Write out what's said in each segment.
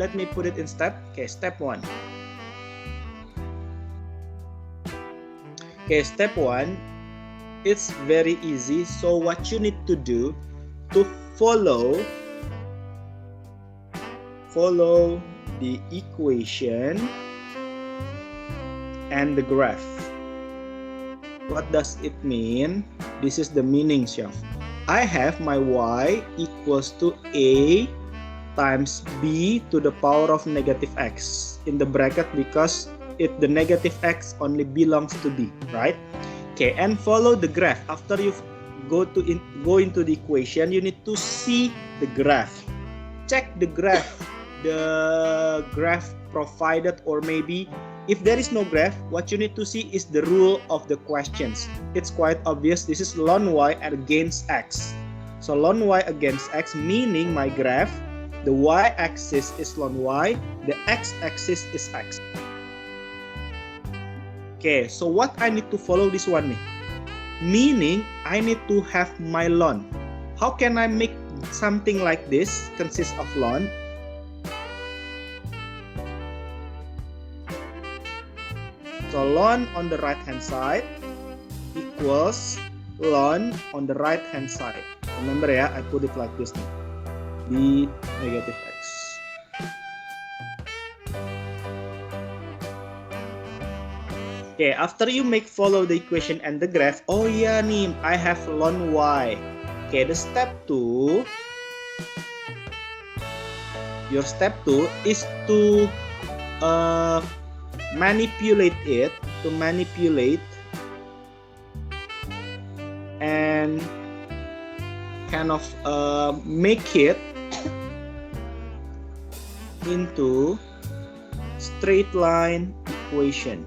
let me put it in step. Okay, step 1. Okay, step 1, it's very easy. So what you need to do to follow the equation and the graph. What does it mean? This is the meaning, Chef. I have my y equals to a times b to the power of negative x in the bracket because the negative x only belongs to b, right? Okay, and follow the graph. After you go into the equation, you need to see the graph. Check the graph provided, or maybe if there is no graph, what you need to see is the rule of the questions. It's quite obvious. This is ln y against x. So ln y against x, meaning my graph, the y-axis is ln y, the x-axis is x. Okay, so what I need to follow this one? Meaning, I need to have my ln. How can I make something like this consists of ln? So ln on the right hand side equals ln on the right hand side. Remember ya, I put it like this nih. B negative x. Okay, after you follow the equation and the graph, oh yeah nih, I have ln y. Okay, the step 2, your step 2 is to manipulate and kind of make it into straight line equation.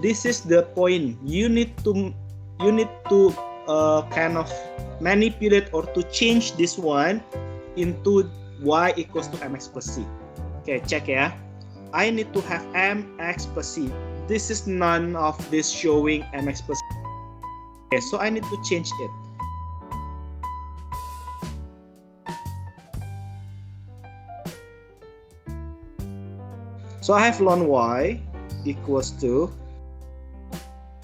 This is the point. You need to kind of manipulate or to change this one into y equals to mx plus c. Okay, check ya. I need to have mx plus c. This is none of this showing mx plus c. Okay, so I need to change it. So I have ln y equals to,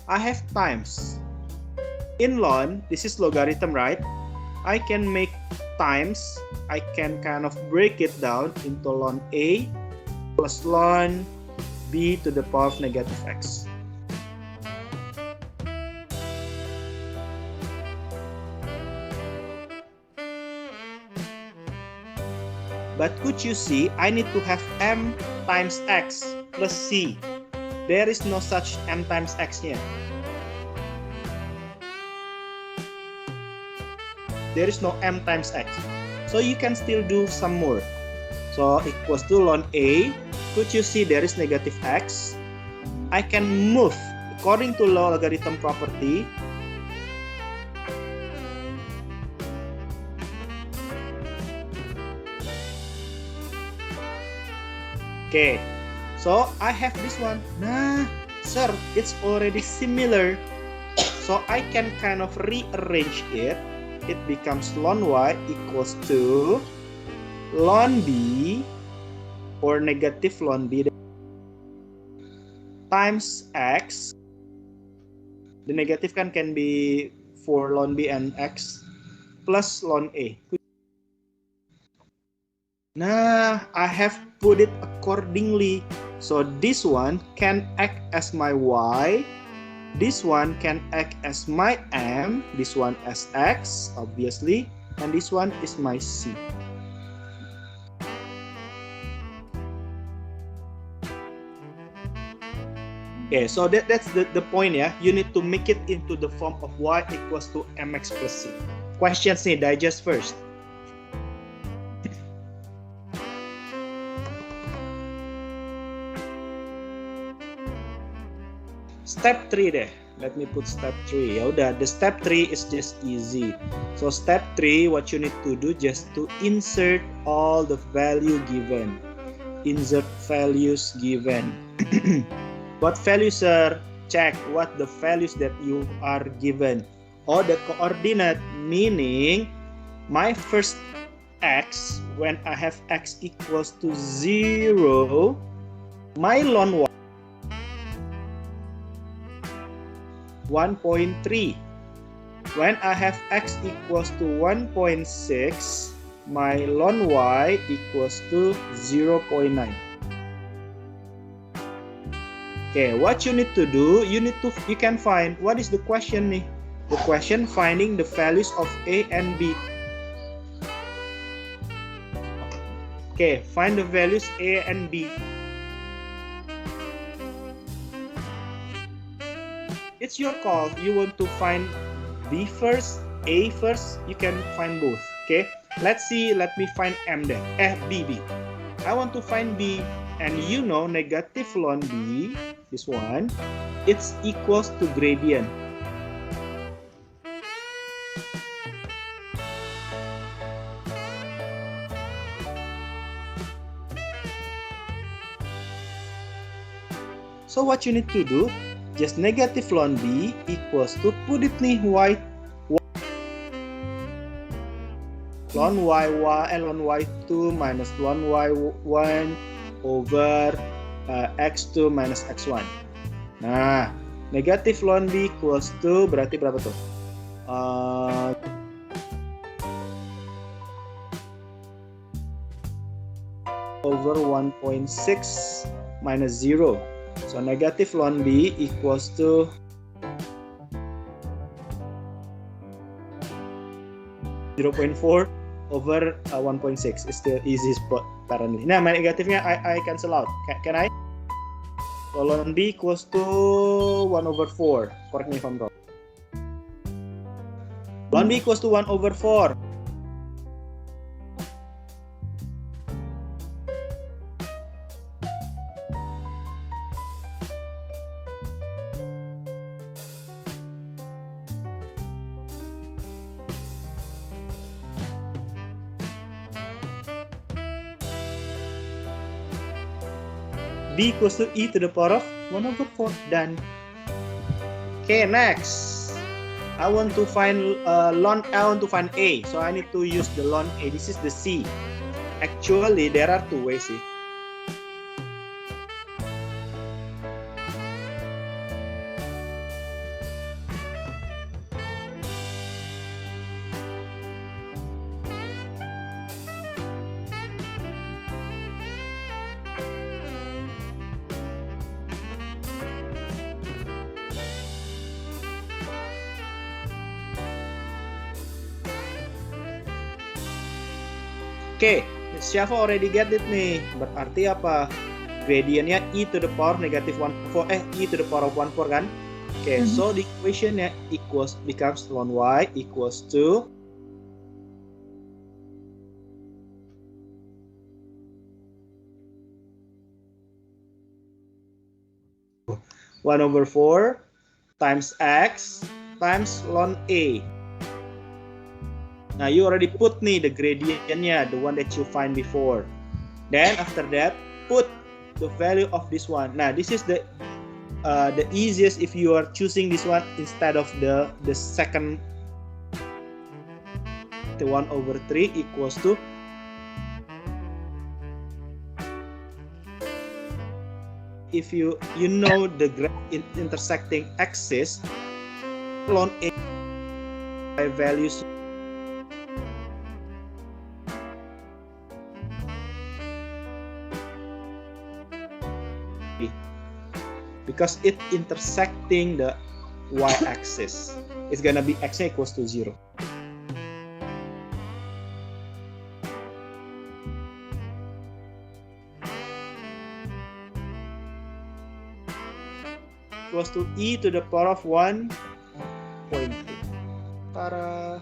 I have times. In ln, this is logarithm, right? I can make times. I can kind of break it down into ln a plus ln b to the power of negative x. But could you see, I need to have m times x plus c. There is no such m times x here. There is no m times x. So you can still do some more. So equals to ln a. Could you see there is negative x? I can move according to logarithm property. Okay, so I have this one. Nah, sir, it's already similar. So I can kind of rearrange it. It becomes ln y equals to ln b or negative ln b times x. The negative can be for ln b and x plus ln a. Nah, I have put it accordingly. So this one can act as my y. This one can act as my m. This one as x, obviously. And this one is my c. Okay, so that's the point, yeah. You need to make it into the form of y equals to mx plus c. Questions nih, digest first. Step 3 deh. Let me put step 3. Ya udah, the step 3 is just easy. So step 3, what you need to do just to insert all the value given. Insert values given. What value, sir? check what the values that you are given. Or the coordinate, meaning my first x, when I have x equals to 0, my ln y 1.3. When I have x equals to 1.6, my ln y equals to 0.9. Okay, what you need to do, you can find what is the question nih. The question finding the values of a and b. Okay, find the values a and b. It's your call. You want to find b first, a first, you can find both. Okay, let's see. Let me find m then. B. I want to find b, and you know negative ln b, this one, it's equals to gradient. So what you need to do, just negative ln b equals to, put it nih, ln y2 minus ln y1 over x2 minus x1. Nah, negatif ln b equals to, berarti berapa tuh? Over 1.6 minus 0. So negative ln b equals to 0.4 over 1.6. It's the easiest apparently. Nah, my negatifnya I cancel out. Can I? So ln b equals to 1 over 4. Correct me if I'm wrong. Ln b equals to 1 over 4. B equals to e to the power of 1 over 4. Done. Okay, next. I want to find I want to find a. So I need to use the ln a. This is the c. Actually, there are two ways. Oke, Syafa already get it nih. Berarti apa? Gradientnya e to the power negative 1/4, e to the power of 1/4 kan? Oke, so the equationnya becomes ln y equals to 1 over 4 times x times ln a. Now you already put nih the gradientnya, the one that you find before. Then after that, put the value of this one. Now this is the easiest if you are choosing this one instead of the second. The 1 over 3 equals to if you know the intersecting axis, ln a values because it intersecting the y-axis. It's gonna be x equals to 0. Equals to e to the power of 1.2. Tara.